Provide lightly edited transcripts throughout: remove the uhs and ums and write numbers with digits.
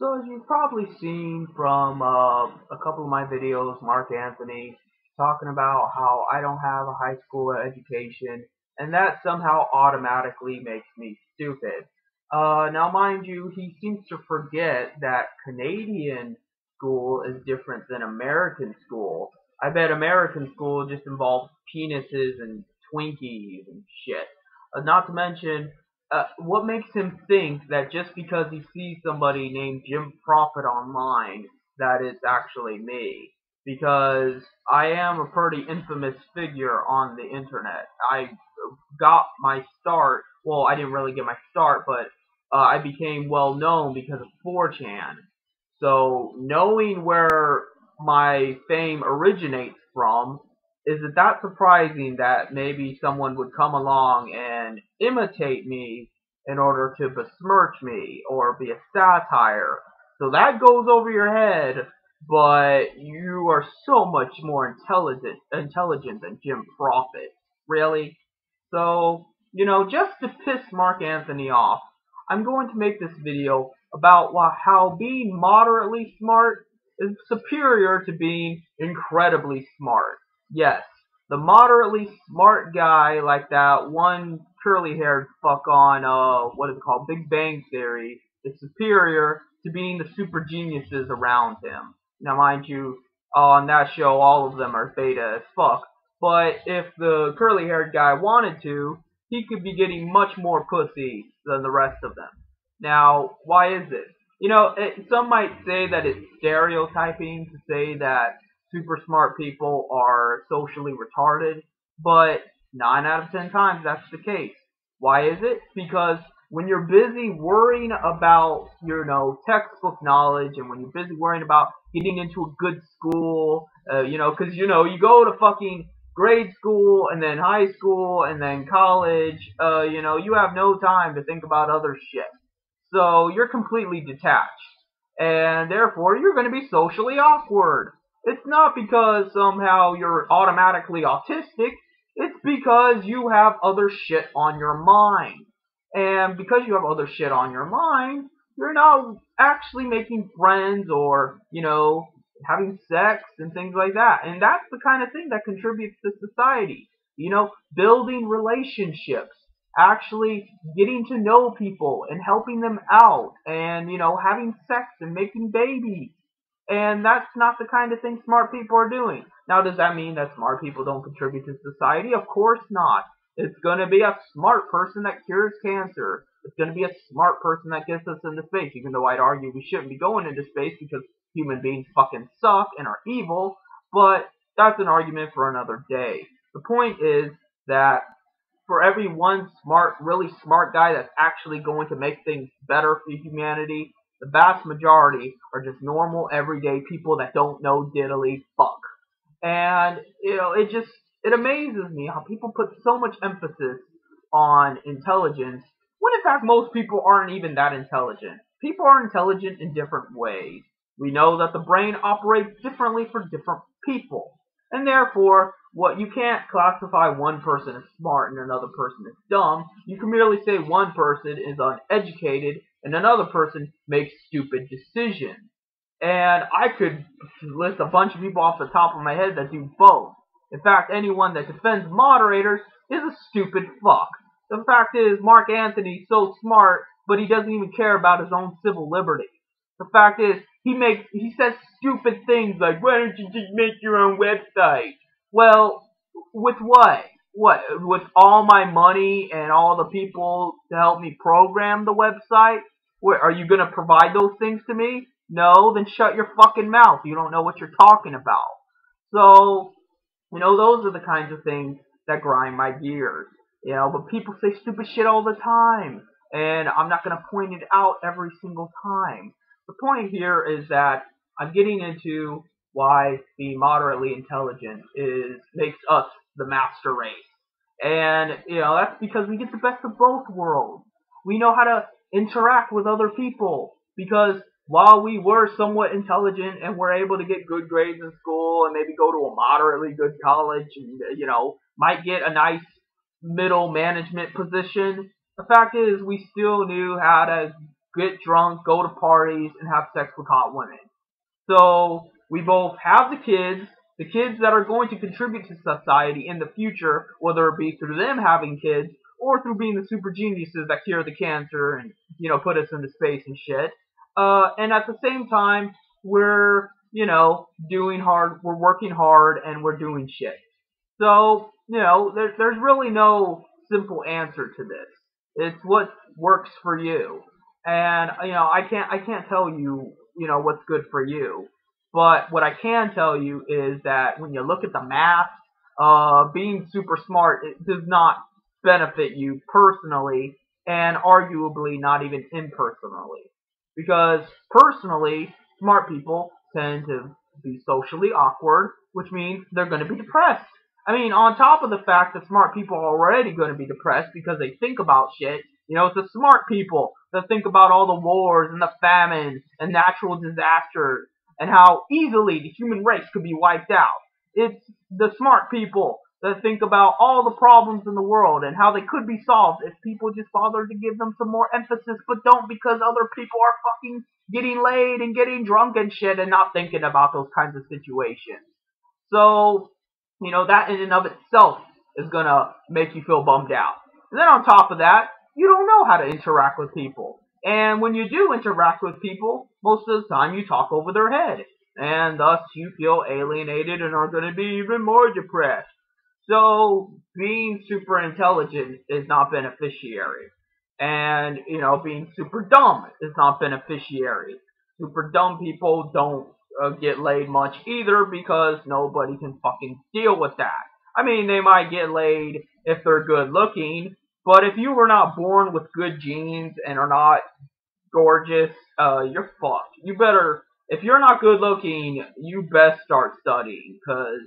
So as you've probably seen from a couple of my videos, Mark Anthony talking about how I don't have a high school education, and that somehow automatically makes me stupid. Now, mind you, he seems to forget that Canadian school is different than American school. I bet American school just involves penises and Twinkies and shit. Not to mention, what makes him think that just because he sees somebody named Jim Prophet online, that it's actually me? Because I am a pretty infamous figure on the internet. I got my start. Well, I didn't really get my start, but I became well known because of 4chan. So knowing where my fame originates from, is it that surprising that maybe someone would come along and imitate me in order to besmirch me or be a satire? So that goes over your head, but you are so much more intelligent than Jim Prophet. Really? So, just to piss Mark Anthony off, I'm going to make this video about how being moderately smart is superior to being incredibly smart. Yes, the moderately smart guy like that one curly-haired fuck on, what is it called, Big Bang Theory, is superior to being the super geniuses around him. Now, mind you, on that show, all of them are beta as fuck. But if the curly-haired guy wanted to, he could be getting much more pussy than the rest of them. Now, why is this? Some might say that it's stereotyping to say that super smart people are socially retarded, but 9 out of 10 times that's the case. Why is it? Because when you're busy worrying about, textbook knowledge, and when you're busy worrying about getting into a good school, because, you go to fucking grade school, and then high school, and then college, you have no time to think about other shit. So you're completely detached, and therefore you're going to be socially awkward. It's not because somehow you're automatically autistic, it's because you have other shit on your mind. And because you have other shit on your mind, you're not actually making friends or, having sex and things like that. And that's the kind of thing that contributes to society. Building relationships, actually getting to know people and helping them out, and, having sex and making babies. And that's not the kind of thing smart people are doing. Now, does that mean that smart people don't contribute to society? Of course not. It's going to be a smart person that cures cancer. It's going to be a smart person that gets us into space, even though I'd argue we shouldn't be going into space because human beings fucking suck and are evil, but that's an argument for another day. The point is that for every one really smart guy that's actually going to make things better for humanity, the vast majority are just normal, everyday people that don't know diddly fuck. And, it amazes me how people put so much emphasis on intelligence, when in fact most people aren't even that intelligent. People are intelligent in different ways. We know that the brain operates differently for different people. And therefore, you can't classify one person as smart and another person as dumb. You can merely say one person is uneducated and another person makes stupid decisions. And I could list a bunch of people off the top of my head that do both. In fact, anyone that defends moderators is a stupid fuck. The fact is, Mark Anthony's so smart, but he doesn't even care about his own civil liberties. The fact is, he says stupid things like, why don't you just make your own website? Well, with what? What? With all my money and all the people to help me program the website? Are you going to provide those things to me? No? Then shut your fucking mouth. You don't know what you're talking about. So, those are the kinds of things that grind my gears. But people say stupid shit all the time. And I'm not going to point it out every single time. The point here is that I'm getting into why being moderately intelligent makes us the master race. And, that's because we get the best of both worlds. We know how to interact with other people. Because while we were somewhat intelligent and were able to get good grades in school and maybe go to a moderately good college and, might get a nice middle management position, the fact is we still knew how to get drunk, go to parties, and have sex with hot women. So we both have the kids that are going to contribute to society in the future, whether it be through them having kids or through being the super geniuses that cure the cancer and put us into space and shit. And at the same time, we're we're working hard and we're doing shit. So there's really no simple answer to this. It's what works for you, and I can't tell you what's good for you. But what I can tell you is that when you look at the math, being super smart, it does not benefit you personally, and arguably not even impersonally. Because personally, smart people tend to be socially awkward, which means they're going to be depressed. I mean, on top of the fact that smart people are already going to be depressed because they think about shit, it's the smart people that think about all the wars and the famine and natural disasters and how easily the human race could be wiped out. It's the smart people that think about all the problems in the world and how they could be solved if people just bothered to give them some more emphasis, but don't, because other people are fucking getting laid and getting drunk and shit and not thinking about those kinds of situations. So, that in and of itself is gonna make you feel bummed out. And then on top of that, you don't know how to interact with people. And when you do interact with people, most of the time you talk over their head. And thus you feel alienated and are gonna be even more depressed. So being super intelligent is not beneficiary. And, being super dumb is not beneficiary. Super dumb people don't get laid much either because nobody can fucking deal with that. I mean, they might get laid if they're good looking, but if you were not born with good genes and are not gorgeous, you're fucked. If you're not good looking, you best start studying because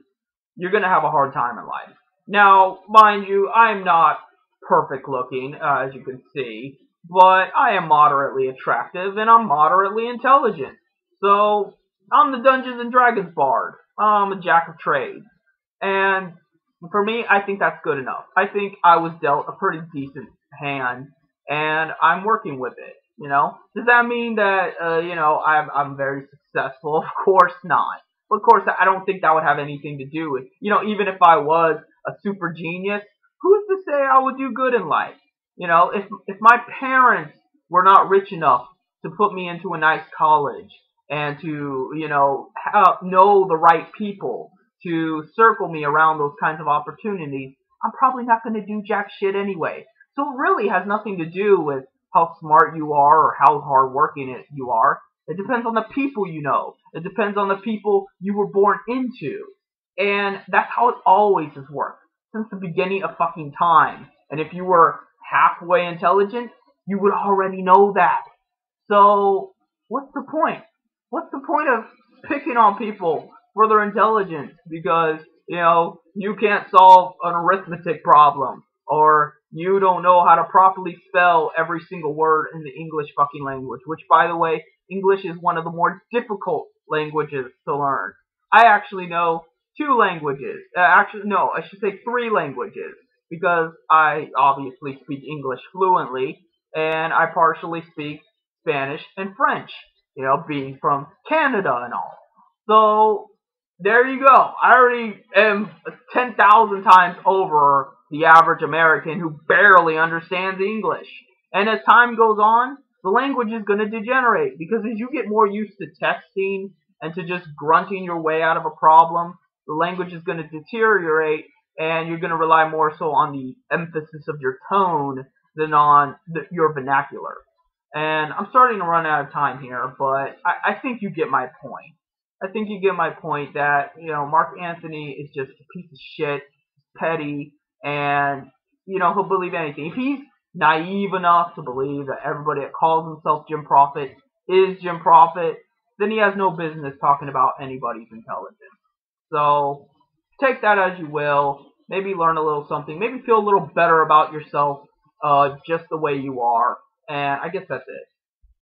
you're going to have a hard time in life. Now, mind you, I'm not perfect looking, as you can see, but I am moderately attractive and I'm moderately intelligent. So, I'm the Dungeons and Dragons bard. I'm a jack of trades. And for me, I think that's good enough. I think I was dealt a pretty decent hand, and I'm working with it. Does that mean that I'm very successful? Of course not. But of course, I don't think that would have anything to do with even if I was a super genius, who's to say I would do good in life? If my parents were not rich enough to put me into a nice college and to know the right people to circle me around those kinds of opportunities, I'm probably not going to do jack shit anyway. So it really has nothing to do with how smart you are or how hardworking you are. It depends on the people you know. It depends on the people you were born into. And that's how it always has worked since the beginning of fucking time. And if you were halfway intelligent, you would already know that. So what's the point? What's the point of picking on people for their intelligence because, you can't solve an arithmetic problem or you don't know how to properly spell every single word in the English fucking language, which, by the way, English is one of the more difficult languages to learn. I actually know 2 languages. No, I should say 3 languages because I obviously speak English fluently and I partially speak Spanish and French, being from Canada and all. So, there you go. I already am 10,000 times over the average American who barely understands English. And as time goes on, the language is going to degenerate because as you get more used to texting and to just grunting your way out of a problem, the language is going to deteriorate and you're going to rely more so on the emphasis of your tone than on your vernacular. And I'm starting to run out of time here, but I think you get my point. I think you get my point that, Mark Anthony is just a piece of shit, petty, and, he'll believe anything. If he's naive enough to believe that everybody that calls himself Jim Prophet is Jim Prophet, then he has no business talking about anybody's intelligence. So, take that as you will. Maybe learn a little something. Maybe feel a little better about yourself just the way you are. And I guess that's it.